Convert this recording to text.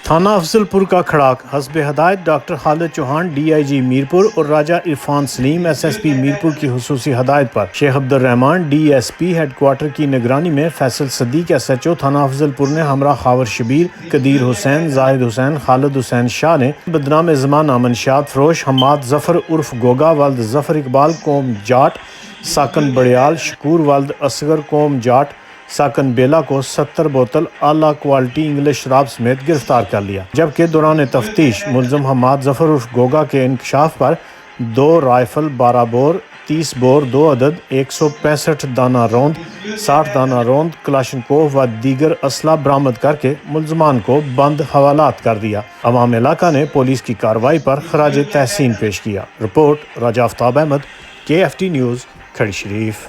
تھانہ افضل پور کا کھڑاک حسب ہدایت doctor Khalid Chauhan D I G Mirpur اور Raja Irfan Saleem S S P Mirpur کی خصوصی ہدایت پر Sheikh Abdul Rehman D S P headquarter کی نگرانی میں Faisal Siddique S H O تھانہ افضل پور نے ہمراہ خاور شبیر، قدیر حسین، زاہد حسین، خالد حسین شاہ نے بدنام زمانہ منشیات فروش حماد ظفر عرف گوگا والد ظفر اقبال قوم جاٹ ساکن بڑیال شکور والد اصغر قوم جاٹ ساکن بیلا کو 70 بوتل اعلیٰ کوالٹی انگلش شراب سمیت گرفتار کر لیا، جبکہ دوران تفتیش ملزم حماد ظفر عرف گوگا کے انکشاف پر 2 رائفل 12 بور 30 بور 2 عدد 165 دانہ روند 60 دانہ روند کلاشنکوف و دیگر اسلحہ برآمد کر کے ملزمان کو بند حوالات کر دیا۔ عوام علاقہ نے پولیس کی کارروائی پر خراج تحسین پیش کیا۔ رپورٹ راجہ آفتاب احمد، KFT نیوز، کھڑی شریف۔